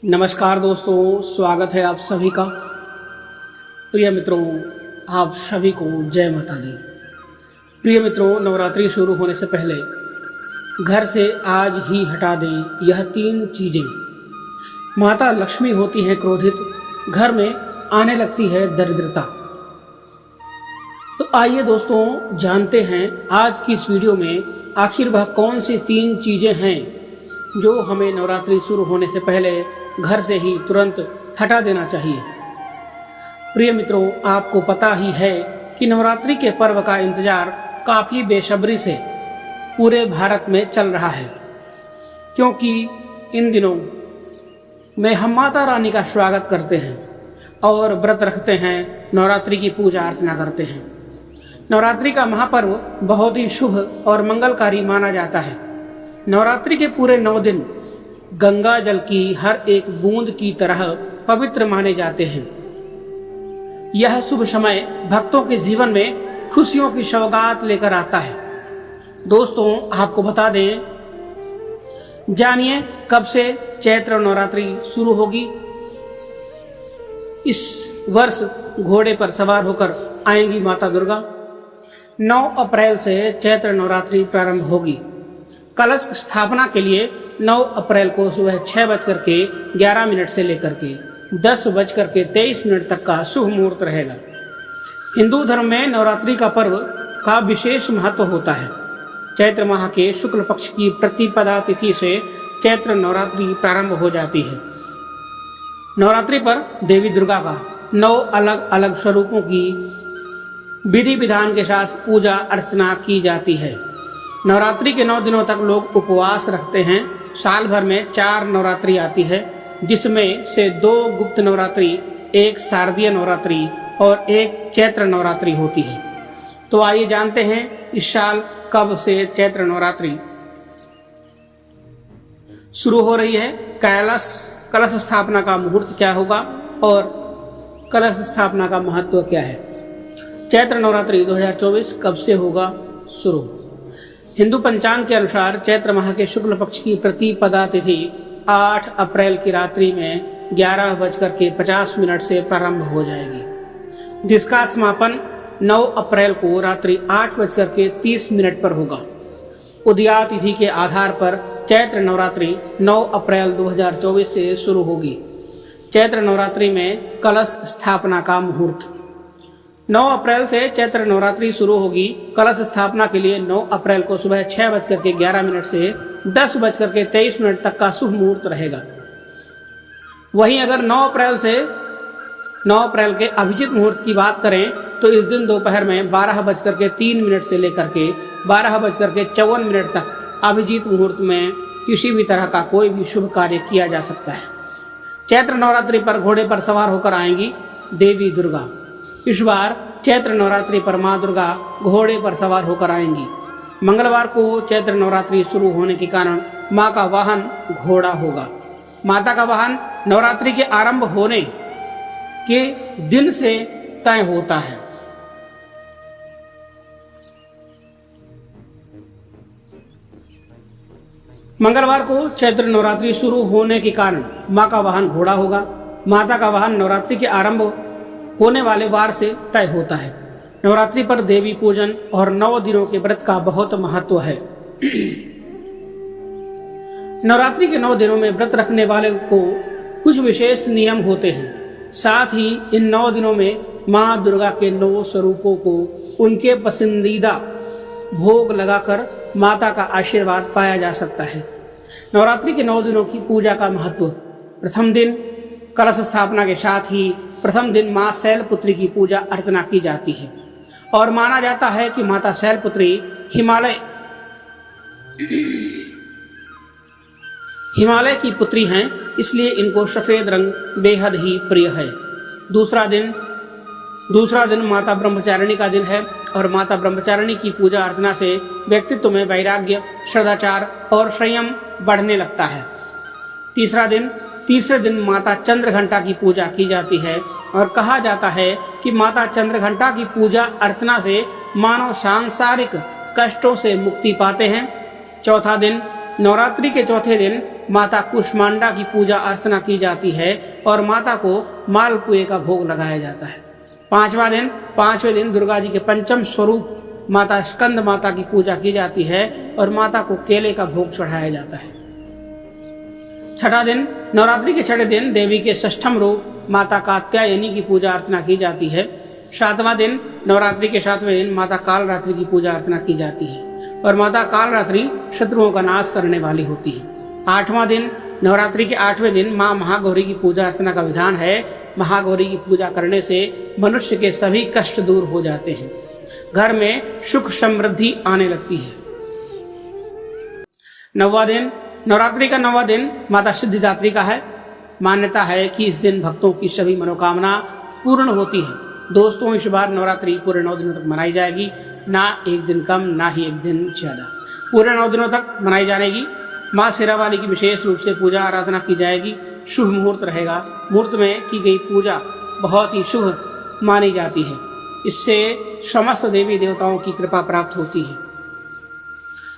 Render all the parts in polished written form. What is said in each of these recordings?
नमस्कार दोस्तों, स्वागत है आप सभी का। प्रिय मित्रों, आप सभी को जय माता दी। प्रिय मित्रों, नवरात्रि शुरू होने से पहले घर से आज ही हटा दें यह 3 चीज़ें। माता लक्ष्मी होती है क्रोधित, घर में आने लगती है दरिद्रता। तो आइए दोस्तों जानते हैं आज की इस वीडियो में आखिर वह कौन सी 3 चीज़ें हैं जो हमें नवरात्रि शुरू होने से पहले घर से ही तुरंत हटा देना चाहिए। प्रिय मित्रों, आपको पता ही है कि नवरात्रि के पर्व का इंतजार काफ़ी बेसब्री से पूरे भारत में चल रहा है, क्योंकि इन दिनों में हम माता रानी का स्वागत करते हैं और व्रत रखते हैं, नवरात्रि की पूजा अर्चना करते हैं। नवरात्रि का महापर्व बहुत ही शुभ और मंगलकारी माना जाता है। नवरात्रि के पूरे 9 दिन गंगा जल की हर एक बूंद की तरह पवित्र माने जाते हैं। यह शुभ समय भक्तों के जीवन में खुशियों की सौगात लेकर आता है। दोस्तों, आपको बता दें, जानिए कब से चैत्र नवरात्रि शुरू होगी। इस वर्ष घोड़े पर सवार होकर आएंगी माता दुर्गा। 9 अप्रैल से चैत्र नवरात्रि प्रारंभ होगी। कलश स्थापना के लिए 9 अप्रैल को सुबह 6:11 से लेकर के 10:23 तक का शुभ मुहूर्त रहेगा। हिंदू धर्म में नवरात्रि का पर्व का विशेष महत्व होता है। चैत्र माह के शुक्ल पक्ष की प्रतिपदा तिथि से चैत्र नवरात्रि प्रारंभ हो जाती है। नवरात्रि पर देवी दुर्गा का 9 अलग अलग स्वरूपों की विधि विधान के साथ पूजा अर्चना की जाती है। नवरात्रि के 9 दिनों तक लोग उपवास रखते हैं। साल भर में 4 नवरात्रि आती है, जिसमें से 2 गुप्त नवरात्रि, 1 शारदीय नवरात्रि और 1 चैत्र नवरात्रि होती है। तो आइए जानते हैं इस साल कब से चैत्र नवरात्रि शुरू हो रही है, कलश स्थापना का मुहूर्त क्या होगा और कलश स्थापना का महत्व क्या है। चैत्र नवरात्रि 2024 कब से होगा शुरू। हिंदू पंचांग के अनुसार चैत्र माह के शुक्ल पक्ष प्रतिपदा तिथि 8 अप्रैल की रात्रि में 11:50 से प्रारंभ हो जाएगी, जिसका समापन 9 अप्रैल को रात्रि 8:30 पर होगा। उदया तिथि के आधार पर चैत्र नवरात्रि 9 अप्रैल 2024 से शुरू होगी। चैत्र नवरात्रि में कलश स्थापना का मुहूर्त 9 अप्रैल से चैत्र नवरात्रि शुरू होगी। कलश स्थापना के लिए 9 अप्रैल को सुबह 6:11 से 10:23 तक का शुभ मुहूर्त रहेगा। वहीं अगर 9 अप्रैल के अभिजीत मुहूर्त की बात करें तो इस दिन दोपहर में 12:03 से लेकर के 12:54 तक अभिजीत मुहूर्त में किसी भी तरह का कोई भी शुभ कार्य किया जा सकता है। चैत्र नवरात्रि पर घोड़े पर सवार होकर आएंगी देवी दुर्गा। इस बार चैत्र नवरात्रि पर माँ दुर्गा घोड़े पर सवार होकर आएंगी। मंगलवार को चैत्र नवरात्रि शुरू होने के कारण माँ का वाहन घोड़ा होगा। माता का वाहन नवरात्रि के आरंभ होने के दिन से तय होता है। मंगलवार को चैत्र नवरात्रि शुरू होने के कारण माँ का वाहन घोड़ा होगा। माता का वाहन नवरात्रि के आरंभ होने वाले वार से तय होता है। नवरात्रि पर देवी पूजन और 9 दिनों के व्रत का बहुत महत्व है। नवरात्रि के 9 दिनों में व्रत रखने वाले को कुछ विशेष नियम होते हैं। साथ ही इन 9 दिनों में माँ दुर्गा के 9 स्वरूपों को उनके पसंदीदा भोग लगाकर माता का आशीर्वाद पाया जा सकता है। नवरात्रि के 9 दिनों की पूजा का महत्व। प्रथम दिन कलश स्थापना के साथ ही प्रथम दिन माँ शैलपुत्री की पूजा अर्चना की जाती है और माना जाता है कि माता शैलपुत्री हिमालय की पुत्री हैं, इसलिए इनको सफ़ेद रंग बेहद ही प्रिय है। दूसरा दिन माता ब्रह्मचारिणी का दिन है और माता ब्रह्मचारिणी की पूजा अर्चना से व्यक्तित्व में वैराग्य, सदाचार और संयम बढ़ने लगता है। तीसरे दिन माता चंद्रघंटा की पूजा की जाती है और कहा जाता है कि माता चंद्रघंटा की पूजा अर्चना से मानव सांसारिक कष्टों से मुक्ति पाते हैं। चौथा दिन नवरात्रि के चौथे दिन माता कुष्मांडा की पूजा अर्चना की जाती है और माता को मालपुए का भोग लगाया जाता है। पांचवें दिन दुर्गा जी के पंचम स्वरूप माता स्कंद माता की पूजा की जाती है और माता को केले का भोग चढ़ाया जाता है। छठा दिन, नवरात्रि के छठे दिन देवी के षष्ठम रूप माता कात्यायनी की पूजा अर्चना की जाती है। सातवां दिन, नवरात्रि के 7वें दिन माता कालरात्रि की पूजा अर्चना की जाती है और माता कालरात्रि शत्रुओं का नाश करने वाली होती है। 8वां दिन, नवरात्रि के 8वें दिन माँ महागौरी की पूजा अर्चना का विधान है। महागौरी की पूजा करने से मनुष्य के सभी कष्ट दूर हो जाते हैं, घर में सुख समृद्धि आने लगती है। 9वां दिन, नवरात्रि का 9वां दिन माता सिद्धिदात्री का है। मान्यता है कि इस दिन भक्तों की सभी मनोकामना पूर्ण होती है। दोस्तों, इस बार नवरात्रि पूरे 9 दिनों तक मनाई जाएगी, ना एक दिन कम ना ही एक दिन ज़्यादा, पूरे 9 दिनों तक मनाई जाएगी। माँ शेरावाली की विशेष रूप से पूजा आराधना की जाएगी। शुभ मुहूर्त रहेगा। मुहूर्त में की गई पूजा बहुत ही शुभ मानी जाती है। इससे समस्त देवी देवताओं की कृपा प्राप्त होती है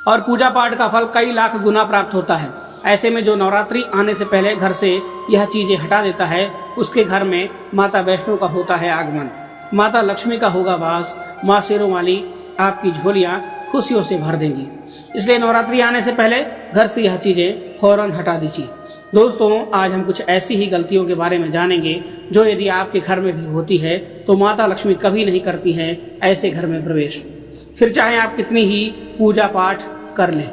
और पूजा पाठ का फल कई लाख गुना प्राप्त होता है। ऐसे में जो नवरात्रि आने से पहले घर से यह चीजें हटा देता है, उसके घर में माता वैष्णो का होता है आगमन, माता लक्ष्मी का होगा वास। माँ शेरों वाली आपकी झोलियाँ खुशियों से भर देंगी। इसलिए नवरात्रि आने से पहले घर से यह चीजें फौरन हटा दीजिए। दोस्तों, आज हम कुछ ऐसी ही गलतियों के बारे में जानेंगे जो यदि आपके घर में भी होती है तो माता लक्ष्मी कभी नहीं करती हैं ऐसे घर में प्रवेश, फिर चाहे आप कितनी ही पूजा पाठ कर लें।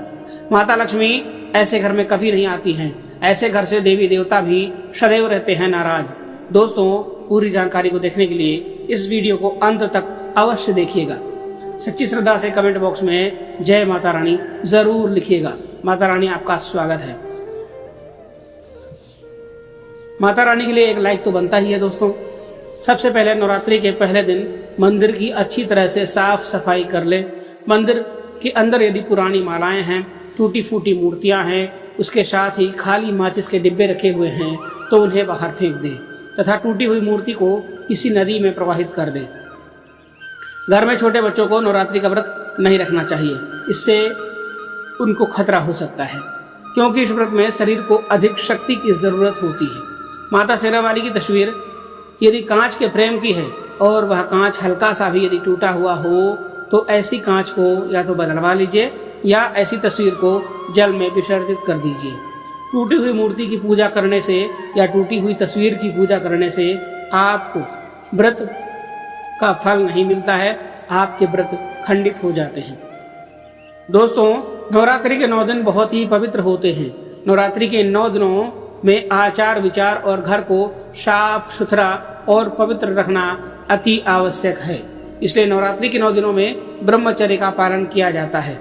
माता लक्ष्मी ऐसे घर में कभी नहीं आती हैं। ऐसे घर से देवी देवता भी सदैव रहते हैं नाराज। दोस्तों, पूरी जानकारी को देखने के लिए इस वीडियो को अंत तक अवश्य देखिएगा। सच्ची श्रद्धा से कमेंट बॉक्स में जय माता रानी जरूर लिखिएगा। माता रानी आपका स्वागत है। माता रानी के लिए एक लाइक तो बनता ही है। दोस्तों, सबसे पहले नवरात्रि के पहले दिन मंदिर की अच्छी तरह से साफ सफाई कर लें। मंदिर के अंदर यदि पुरानी मालाएं हैं, टूटी फूटी मूर्तियां हैं, उसके साथ ही खाली माचिस के डिब्बे रखे हुए हैं तो उन्हें बाहर फेंक दें तथा टूटी हुई मूर्ति को किसी नदी में प्रवाहित कर दें। घर में छोटे बच्चों को नवरात्रि का व्रत नहीं रखना चाहिए, इससे उनको खतरा हो सकता है, क्योंकि इस व्रत में शरीर को अधिक शक्ति की ज़रूरत होती है। माता शेरावाली की तस्वीर यदि कांच के फ्रेम की है और वह कांच हल्का सा भी यदि टूटा हुआ हो तो ऐसी कांच को या तो बदलवा लीजिए या ऐसी तस्वीर को जल में विसर्जित कर दीजिए। टूटी हुई मूर्ति की पूजा करने से या टूटी हुई तस्वीर की पूजा करने से आपको व्रत का फल नहीं मिलता है, आपके व्रत खंडित हो जाते हैं। दोस्तों, नवरात्रि के 9 दिन बहुत ही पवित्र होते हैं। नवरात्रि के 9 दिनों में आचार विचार और घर को साफ सुथरा और पवित्र रखना अति आवश्यक है। इसलिए नवरात्रि के 9 दिनों में ब्रह्मचर्य का पालन किया जाता है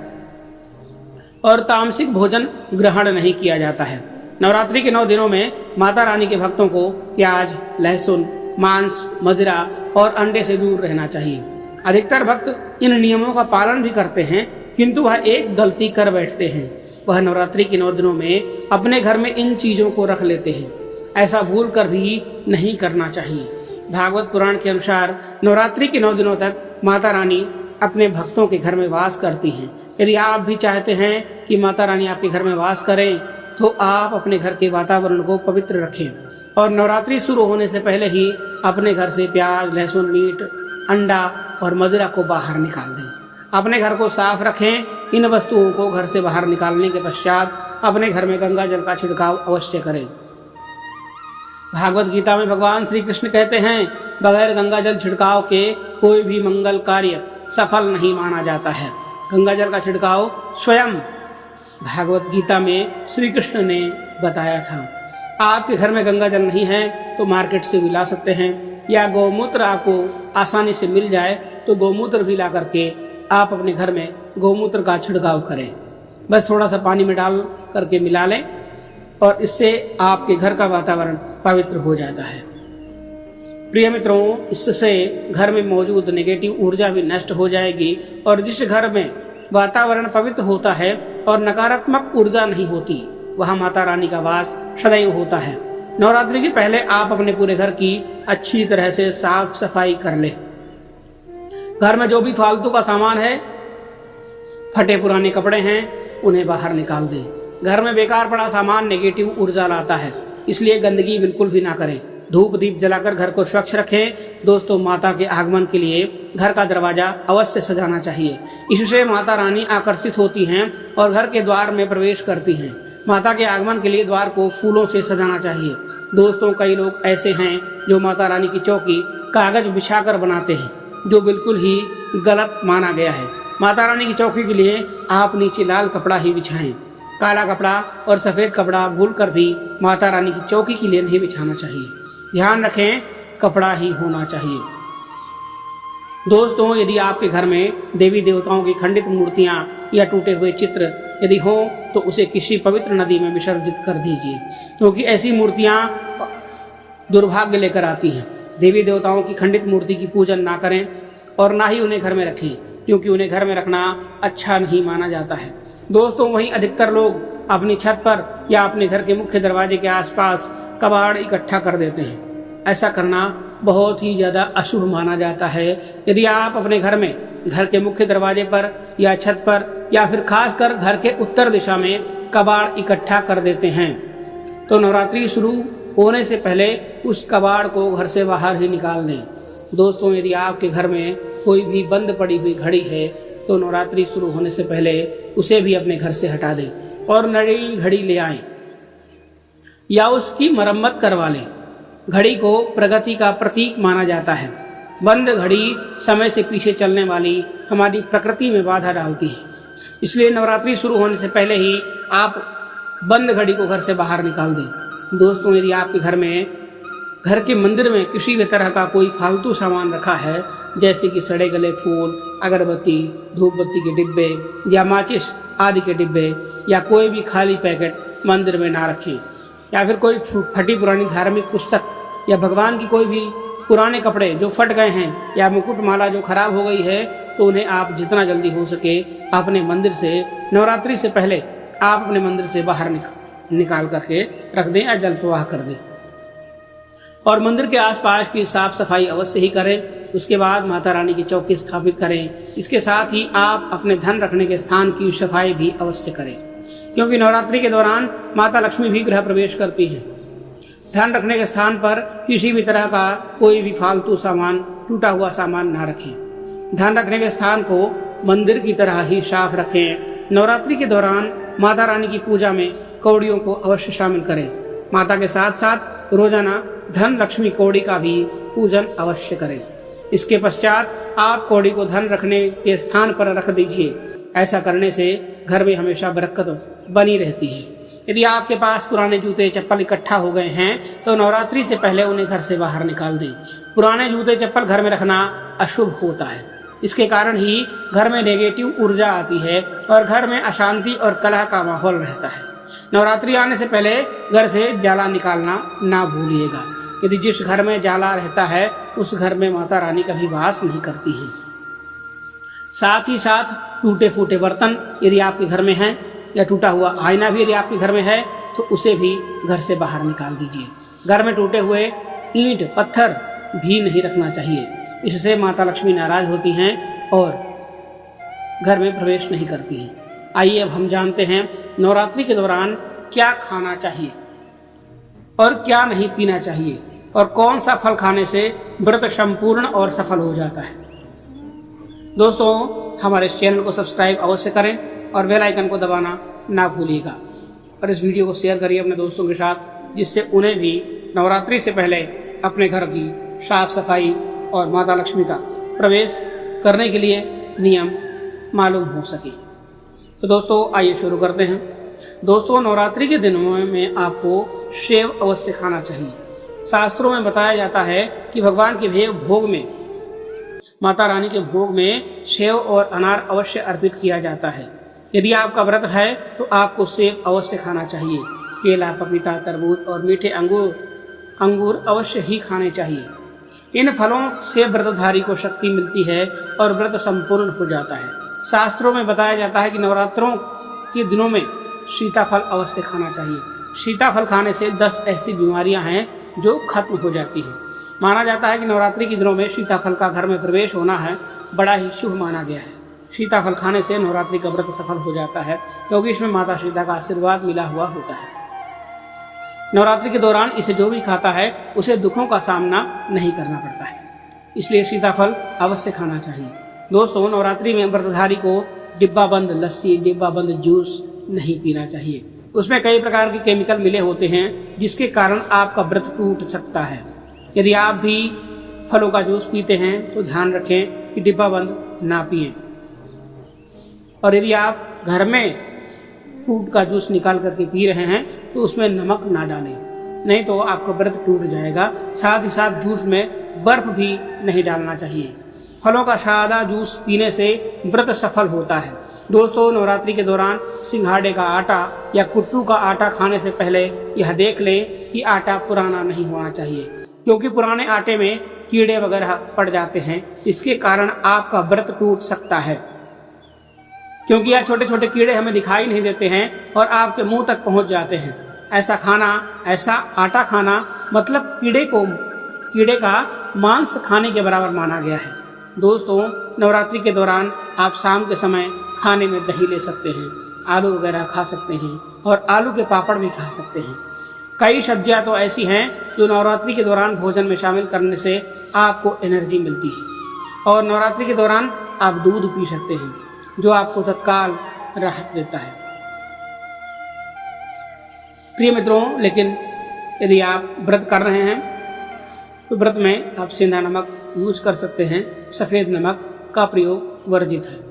और तामसिक भोजन ग्रहण नहीं किया जाता है। नवरात्रि के 9 दिनों में माता रानी के भक्तों को प्याज, लहसुन, मांस, मदिरा और अंडे से दूर रहना चाहिए। अधिकतर भक्त इन नियमों का पालन भी करते हैं, किंतु वह एक गलती कर बैठते हैं। वह नवरात्रि के 9 दिनों में अपने घर में इन चीज़ों को रख लेते हैं। ऐसा भूल कर भी नहीं करना चाहिए। भागवत पुराण के अनुसार नवरात्रि के 9 दिनों तक माता रानी अपने भक्तों के घर में वास करती हैं। यदि आप भी चाहते हैं कि माता रानी आपके घर में वास करें तो आप अपने घर के वातावरण को पवित्र रखें और नवरात्रि शुरू होने से पहले ही अपने घर से प्याज, लहसुन, मीट, अंडा और मदिरा को बाहर निकाल दें। अपने घर को साफ रखें। इन वस्तुओं को घर से बाहर निकालने के पश्चात अपने घर में गंगा जल का छिड़काव अवश्य करें। भागवत गीता में भगवान श्री कृष्ण कहते हैं, बगैर गंगा जल छिड़काव के कोई भी मंगल कार्य सफल नहीं माना जाता है। गंगा जल का छिड़काव स्वयं भागवत गीता में श्री कृष्ण ने बताया था। आपके घर में गंगा जल नहीं है तो मार्केट से भी ला सकते हैं, या गौमूत्र आपको आसानी से मिल जाए तो गौमूत्र भी ला करके आप अपने घर में गौमूत्र का छिड़काव करें। बस थोड़ा सा पानी में डाल करके मिला लें और इससे आपके घर का वातावरण पवित्र हो जाता है। प्रिय मित्रों, इससे घर में मौजूद नेगेटिव ऊर्जा भी नष्ट हो जाएगी और जिस घर में वातावरण पवित्र होता है और नकारात्मक ऊर्जा नहीं होती, वहाँ माता रानी का वास सदैव होता है। नवरात्रि के पहले आप अपने पूरे घर की अच्छी तरह से साफ सफाई कर लें। घर में जो भी फालतू का सामान है, फटे पुराने कपड़े हैं, उन्हें बाहर निकाल दें। घर में बेकार पड़ा सामान नेगेटिव ऊर्जा लाता है, इसलिए गंदगी बिल्कुल भी ना करें। धूप दीप जलाकर घर को स्वच्छ रखें। दोस्तों, माता के आगमन के लिए घर का दरवाजा अवश्य सजाना चाहिए। इससे माता रानी आकर्षित होती हैं और घर के द्वार में प्रवेश करती हैं। माता के आगमन के लिए द्वार को फूलों से सजाना चाहिए। दोस्तों, कई लोग ऐसे हैं जो माता रानी की चौकी कागज बिछाकर बनाते हैं, जो बिल्कुल ही गलत माना गया है। माता रानी की चौकी के लिए आप नीचे लाल कपड़ा ही बिछाएं। काला कपड़ा और सफ़ेद कपड़ा भूलकर भी माता रानी की चौकी के लिए नहीं बिछाना चाहिए। ध्यान रखें, कपड़ा ही होना चाहिए। दोस्तों, यदि आपके घर में देवी देवताओं की खंडित मूर्तियां या टूटे हुए चित्र यदि हों तो उसे किसी पवित्र नदी में विसर्जित कर दीजिए, क्योंकि ऐसी मूर्तियां दुर्भाग्य लेकर आती हैं। देवी देवताओं की खंडित मूर्ति की पूजन ना करें और ना ही उन्हें घर में रखें, क्योंकि उन्हें घर में रखना अच्छा नहीं माना जाता है। दोस्तों, वहीं अधिकतर लोग अपनी छत पर या अपने घर के मुख्य दरवाजे के आसपास कबाड़ इकट्ठा कर देते हैं। ऐसा करना बहुत ही ज़्यादा अशुभ माना जाता है। यदि आप अपने घर में घर के मुख्य दरवाजे पर या छत पर या फिर खासकर घर के उत्तर दिशा में कबाड़ इकट्ठा कर देते हैं तो नवरात्रि शुरू होने से पहले उस कबाड़ को घर से बाहर ही निकाल दें। दोस्तों, यदि आपके घर में कोई भी बंद पड़ी हुई घड़ी है तो नवरात्रि शुरू होने से पहले उसे भी अपने घर से हटा दें और नई घड़ी ले आएं या उसकी मरम्मत करवा लें। घड़ी को प्रगति का प्रतीक माना जाता है। बंद घड़ी समय से पीछे चलने वाली हमारी प्रकृति में बाधा डालती है, इसलिए नवरात्रि शुरू होने से पहले ही आप बंद घड़ी को घर से बाहर निकाल दें। दोस्तों, यदि आपके घर के मंदिर में किसी भी तरह का कोई फालतू सामान रखा है, जैसे कि सड़े गले फूल, अगरबत्ती, धूप बत्ती के डिब्बे या माचिस आदि के डिब्बे या कोई भी खाली पैकेट मंदिर में ना रखें, या फिर कोई फटी पुरानी धार्मिक पुस्तक या भगवान की कोई भी पुराने कपड़े जो फट गए हैं या मुकुट माला जो खराब हो गई है, तो उन्हें आप जितना जल्दी हो सके अपने मंदिर से नवरात्रि से पहले आप अपने मंदिर से बाहर निकाल करके रख दें या जल प्रवाह कर दें। और मंदिर के आसपास की साफ सफाई अवश्य ही करें। उसके बाद माता रानी की चौकी स्थापित करें। इसके साथ ही आप अपने धन रखने के स्थान की सफाई भी अवश्य करें, क्योंकि नवरात्रि के दौरान माता लक्ष्मी भी गृह प्रवेश करती हैं। धन रखने के स्थान पर किसी भी तरह का कोई भी फालतू सामान, टूटा हुआ सामान ना रखें। धन रखने के स्थान को मंदिर की तरह ही साफ रखें। नवरात्रि के दौरान माता रानी की पूजा में कौड़ियों को अवश्य शामिल करें। माता के साथ साथ रोजाना धन लक्ष्मी कौड़ी का भी पूजन अवश्य करें। इसके पश्चात आप कौड़ी को धन रखने के स्थान पर रख दीजिए। ऐसा करने से घर में हमेशा बरकत बनी रहती है। यदि आपके पास पुराने जूते चप्पल इकट्ठा हो गए हैं तो नवरात्रि से पहले उन्हें घर से बाहर निकाल दें। पुराने जूते चप्पल घर में रखना अशुभ होता है। इसके कारण ही घर में नेगेटिव ऊर्जा आती है और घर में अशांति और कलह का माहौल रहता है। नवरात्रि आने से पहले घर से जाला निकालना ना भूलिएगा। यदि जिस घर में जाला रहता है उस घर में माता रानी कभी वास नहीं करती है। साथ ही साथ टूटे फूटे बर्तन यदि आपके घर में हैं या टूटा हुआ आईना भी यदि आपके घर में है तो उसे भी घर से बाहर निकाल दीजिए। घर में टूटे हुए ईंट पत्थर भी नहीं रखना चाहिए। इससे माता लक्ष्मी नाराज होती हैं और घर में प्रवेश नहीं करती हैं। आइए अब हम जानते हैं नवरात्रि के दौरान क्या खाना चाहिए और क्या नहीं पीना चाहिए और कौन सा फल खाने से व्रत संपूर्ण और सफल हो जाता है। दोस्तों, हमारे इस चैनल को सब्सक्राइब अवश्य करें और बेल आइकन को दबाना ना भूलिएगा और इस वीडियो को शेयर करिए अपने दोस्तों के साथ, जिससे उन्हें भी नवरात्रि से पहले अपने घर की साफ सफाई और माता लक्ष्मी का प्रवेश करने के लिए नियम मालूम हो सके। तो दोस्तों, आइए शुरू करते हैं। दोस्तों, नवरात्रि के दिनों में आपको सेव अवश्य खाना चाहिए। शास्त्रों में बताया जाता है कि भगवान के भोग में, माता रानी के भोग में सेव और अनार अवश्य अर्पित किया जाता है। यदि आपका व्रत है तो आपको सेव अवश्य खाना चाहिए। केला, पपीता, तरबूज और मीठे अंगूर अवश्य ही खाने चाहिए। इन फलों से व्रतधारी को शक्ति मिलती है और व्रत संपूर्ण हो जाता है। शास्त्रों में बताया जाता है कि नवरात्रों के दिनों में सीताफल अवश्य खाना चाहिए। सीताफल खाने से 10 ऐसी बीमारियां हैं जो खत्म हो जाती हैं। माना जाता है कि नवरात्रि के दिनों में सीताफल का घर में प्रवेश होना है बड़ा ही शुभ माना गया है। सीताफल खाने से नवरात्रि का व्रत सफल हो जाता है, क्योंकि इसमें माता सीता का आशीर्वाद मिला हुआ होता है। नवरात्रि के दौरान इसे जो भी खाता है उसे दुखों का सामना नहीं करना पड़ता है, इसलिए सीताफल अवश्य खाना चाहिए। दोस्तों, नवरात्रि में व्रतधारी को डिब्बा बंद लस्सी, डिब्बा बंद जूस नहीं पीना चाहिए। उसमें कई प्रकार के केमिकल मिले होते हैं, जिसके कारण आपका व्रत टूट सकता है। यदि आप भी फलों का जूस पीते हैं तो ध्यान रखें कि डिब्बा बंद ना पिएं। और यदि आप घर में फ्रूट का जूस निकाल करके पी रहे हैं तो उसमें नमक ना डालें, नहीं तो आपका व्रत टूट जाएगा। साथ ही साथ जूस में बर्फ भी नहीं डालना चाहिए। फलों का सादा जूस पीने से व्रत सफल होता है। दोस्तों, नवरात्रि के दौरान सिंघाड़े का आटा या कुट्टू का आटा खाने से पहले यह देख लें कि आटा पुराना नहीं होना चाहिए, क्योंकि पुराने आटे में कीड़े वगैरह पड़ जाते हैं। इसके कारण आपका व्रत टूट सकता है, क्योंकि यह छोटे छोटे कीड़े हमें दिखाई नहीं देते हैं और आपके मुंह तक पहुंच जाते हैं। ऐसा आटा खाना मतलब कीड़े का मांस खाने के बराबर माना गया है। दोस्तों, नवरात्रि के दौरान आप शाम के समय खाने में दही ले सकते हैं, आलू वगैरह खा सकते हैं और आलू के पापड़ भी खा सकते हैं। कई सब्जियां तो ऐसी हैं जो नवरात्रि के दौरान भोजन में शामिल करने से आपको एनर्जी मिलती है। और नवरात्रि के दौरान आप दूध पी सकते हैं, जो आपको तत्काल राहत देता है। प्रिय मित्रों, लेकिन यदि आप व्रत कर रहे हैं तो व्रत में आप सेंधा नमक यूज कर सकते हैं। सफ़ेद नमक का प्रयोग वर्जित है।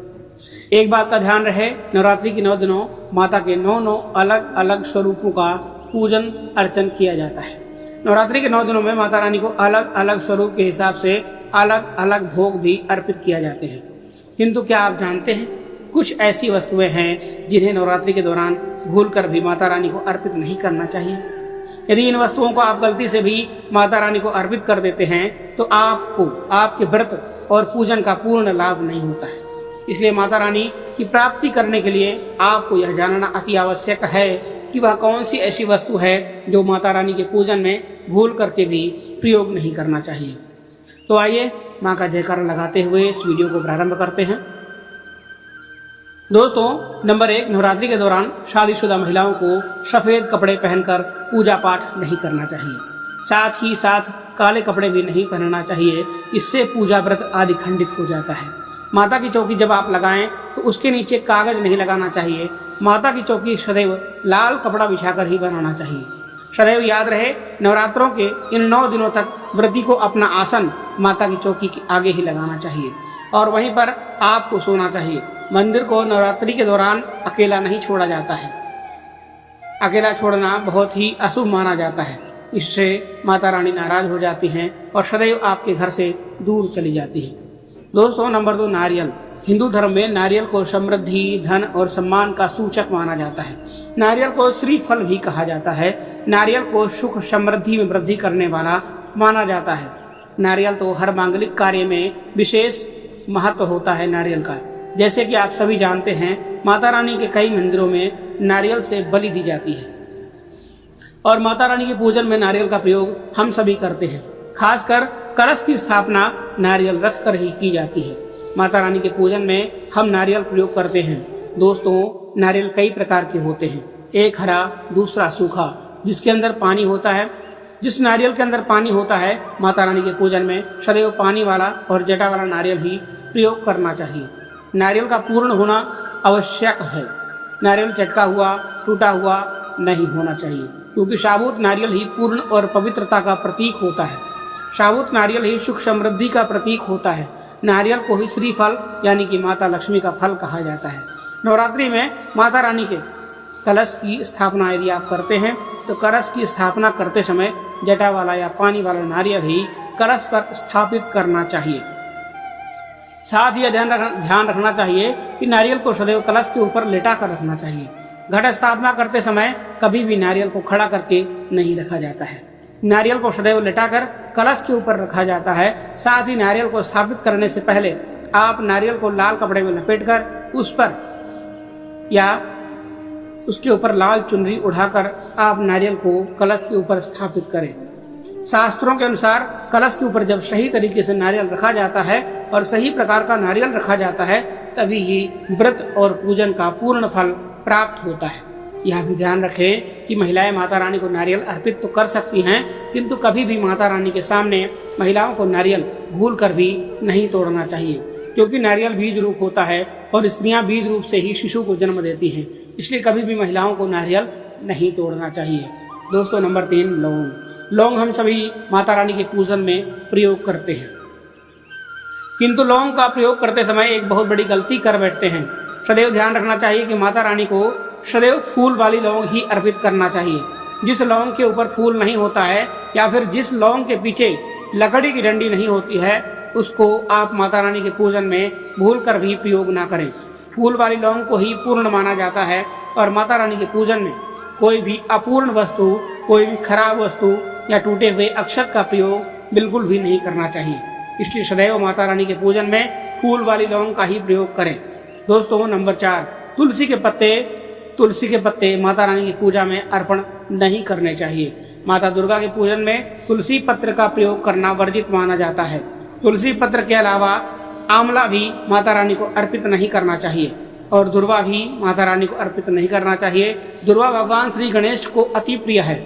एक बात का ध्यान रहे, नवरात्रि के 9 दिनों माता के 9 अलग अलग स्वरूपों का पूजन अर्चन किया जाता है। नवरात्रि के 9 दिनों में माता रानी को अलग अलग स्वरूप के हिसाब से अलग अलग भोग भी अर्पित किया जाते हैं। किंतु क्या आप जानते हैं, कुछ ऐसी वस्तुएं हैं जिन्हें नवरात्रि के दौरान भूलकर भी माता रानी को अर्पित नहीं करना चाहिए। यदि इन वस्तुओं को आप गलती से भी माता रानी को अर्पित कर देते हैं तो आपको आपके व्रत और पूजन का पूर्ण लाभ नहीं होता है। इसलिए माता रानी की प्राप्ति करने के लिए आपको यह जानना अति आवश्यक है कि वह कौन सी ऐसी वस्तु है जो माता रानी के पूजन में भूल करके भी प्रयोग नहीं करना चाहिए। तो आइए माँ का जयकारा लगाते हुए इस वीडियो को प्रारंभ करते हैं। दोस्तों, नंबर 1, नवरात्रि के दौरान शादीशुदा महिलाओं को सफ़ेद कपड़े पहनकर पूजा पाठ नहीं करना चाहिए। साथ ही साथ काले कपड़े भी नहीं पहनना चाहिए, इससे पूजा व्रत आदि खंडित हो जाता है। माता की चौकी जब आप लगाएं तो उसके नीचे कागज नहीं लगाना चाहिए। माता की चौकी सदैव लाल कपड़ा बिछाकर ही बनाना चाहिए। सदैव याद रहे, नवरात्रों के इन 9 दिनों तक व्रती को अपना आसन माता की चौकी के आगे ही लगाना चाहिए और वहीं पर आपको सोना चाहिए। मंदिर को नवरात्रि के दौरान अकेला नहीं छोड़ा जाता है। अकेला छोड़ना बहुत ही अशुभ माना जाता है। इससे माता रानी नाराज हो जाती हैं और सदैव आपके घर से दूर चली जाती है। दोस्तों, नंबर 2, नारियल। हिंदू धर्म में नारियल को समृद्धि, धन और सम्मान का सूचक माना जाता है। नारियल को श्रीफल भी कहा जाता है। नारियल को सुख समृद्धि में वृद्धि करने वाला माना जाता है। नारियल तो हर मांगलिक कार्य में विशेष महत्व होता है नारियल का। जैसे कि आप सभी जानते हैं, माता रानी के कई मंदिरों में नारियल से बलि दी जाती है और माता रानी के पूजन में नारियल का प्रयोग हम सभी करते हैं। खासकर कलश की स्थापना नारियल रख कर ही की जाती है। माता रानी के पूजन में हम नारियल प्रयोग करते हैं। दोस्तों, नारियल कई प्रकार के होते हैं। एक हरा, दूसरा सूखा, जिसके अंदर पानी होता है। जिस नारियल के अंदर पानी होता है, माता रानी के पूजन में सदैव पानी वाला और जटा वाला नारियल ही प्रयोग करना चाहिए। नारियल का पूर्ण होना आवश्यक है। नारियल चटका हुआ, टूटा हुआ नहीं होना चाहिए, क्योंकि साबुत नारियल ही पूर्ण और पवित्रता का प्रतीक होता है। साबुत नारियल ही सुख समृद्धि का प्रतीक होता है। नारियल को ही श्रीफल यानी कि माता लक्ष्मी का फल कहा जाता है। नवरात्रि में माता रानी के कलश की स्थापना यदि आप करते हैं तो कलश की स्थापना करते समय जटा वाला या पानी वाला नारियल ही कलश पर स्थापित करना चाहिए। साथ ही ध्यान रखना चाहिए कि नारियल को सदैव कलश के ऊपर लेटा कर रखना चाहिए। घट स्थापना करते समय कभी भी नारियल को खड़ा करके नहीं रखा जाता है। नारियल को सदैव लेटाकर कलश के ऊपर रखा जाता है। साथ ही नारियल को स्थापित करने से पहले आप नारियल को लाल कपड़े में लपेटकर उस पर या उसके ऊपर लाल चुनरी उठाकर आप नारियल को कलश के ऊपर स्थापित करें। शास्त्रों के अनुसार कलश के ऊपर जब सही तरीके से नारियल रखा जाता है और सही प्रकार का नारियल रखा जाता है तभी ही व्रत और पूजन का पूर्ण फल प्राप्त होता है। यह भी ध्यान रखें कि महिलाएं माता रानी को नारियल अर्पित तो कर सकती हैं, किंतु कभी भी माता रानी के सामने महिलाओं को नारियल भूल कर भी नहीं तोड़ना चाहिए, क्योंकि नारियल बीज रूप होता है और स्त्रियां बीज रूप से ही शिशु को जन्म देती हैं। इसलिए कभी भी महिलाओं को नारियल नहीं तोड़ना चाहिए। दोस्तों, नंबर 3, लौंग। लौंग हम सभी माता रानी के पूजन में प्रयोग करते हैं, किंतु लौंग का प्रयोग करते समय एक बहुत बड़ी गलती कर बैठते हैं। सदैव ध्यान रखना चाहिए कि माता रानी को सदैव फूल वाली लौंग ही अर्पित करना चाहिए। जिस लौंग के ऊपर फूल नहीं होता है या फिर जिस लौंग के पीछे लकड़ी की डंडी नहीं होती है, उसको आप माता रानी के पूजन में भूल कर भी प्रयोग ना करें। फूल वाली लौंग को ही पूर्ण माना जाता है और माता रानी के पूजन में कोई भी अपूर्ण वस्तु, कोई भी खराब वस्तु या टूटे हुए अक्षत का प्रयोग बिल्कुल भी नहीं करना चाहिए। इसलिए सदैव माता रानी के पूजन में फूल वाली लौंग का ही प्रयोग करें। दोस्तों, नंबर 4, तुलसी के पत्ते। तुलसी के पत्ते माता रानी की पूजा में अर्पण नहीं करने चाहिए। माता दुर्गा के पूजन में तुलसी पत्र का प्रयोग करना वर्जित माना जाता है। तुलसी पत्र के अलावा आंवला भी माता रानी को अर्पित नहीं करना चाहिए और दुर्वा भी माता रानी को अर्पित नहीं करना चाहिए। दुर्वा भगवान श्री गणेश को अति प्रिय है।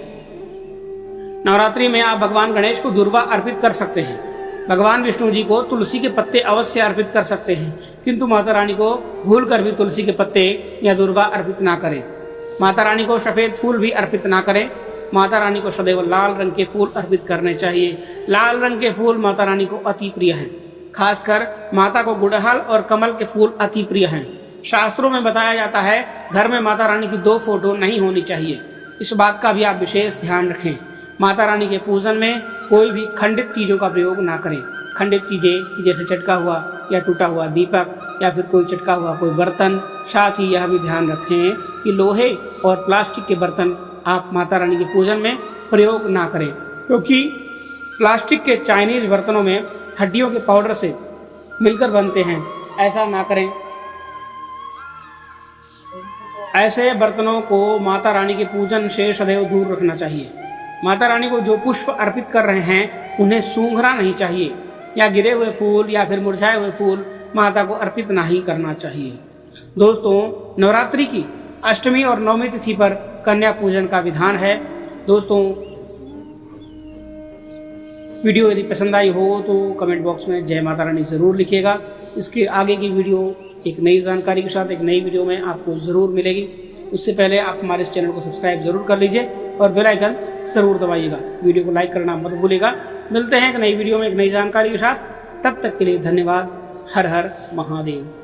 नवरात्रि में आप भगवान गणेश को दुर्वा अर्पित कर सकते हैं। भगवान विष्णु जी को तुलसी के पत्ते अवश्य अर्पित कर सकते हैं, किंतु माता रानी को भूल कर भी तुलसी के पत्ते या दुर्वा अर्पित ना करें। माता रानी को सफ़ेद फूल भी अर्पित ना करें। माता रानी को सदैव लाल रंग के फूल अर्पित करने चाहिए। लाल रंग के फूल माता रानी को अति प्रिय हैं। खासकर माता को गुड़हल और कमल के फूल अति प्रिय हैं। शास्त्रों में बताया जाता है घर में माता रानी की 2 फोटो नहीं होनी चाहिए। इस बात का भी आप विशेष ध्यान रखें। माता रानी के पूजन में कोई भी खंडित चीज़ों का प्रयोग ना करें। खंडित चीज़ें जैसे चटका हुआ या टूटा हुआ दीपक या फिर कोई चटका हुआ कोई बर्तन। साथ ही यह भी ध्यान रखें कि लोहे और प्लास्टिक के बर्तन आप माता रानी के पूजन में प्रयोग ना करें, क्योंकि प्लास्टिक के चाइनीज बर्तनों में हड्डियों के पाउडर से मिलकर बनते हैं। ऐसा ना करें। ऐसे बर्तनों को माता रानी के पूजन से सदैव दूर रखना चाहिए। माता रानी को जो पुष्प अर्पित कर रहे हैं उन्हें सूंघना नहीं चाहिए, या गिरे हुए फूल या फिर मुरझाए हुए फूल माता को अर्पित नहीं करना चाहिए। दोस्तों, नवरात्रि की अष्टमी और नवमी तिथि पर कन्या पूजन का विधान है। दोस्तों, वीडियो यदि पसंद आई हो तो कमेंट बॉक्स में जय माता रानी ज़रूर लिखिएगा। इसके आगे की वीडियो एक नई जानकारी के साथ एक नई वीडियो में आपको ज़रूर मिलेगी। उससे पहले आप हमारे इस चैनल को सब्सक्राइब जरूर कर लीजिए और बेल आइकन ज़रूर दबाइएगा। वीडियो को लाइक करना मत भूलिएगा। मिलते हैं एक नई वीडियो में एक नई जानकारी के साथ। तब तक के लिए धन्यवाद। हर हर महादेव।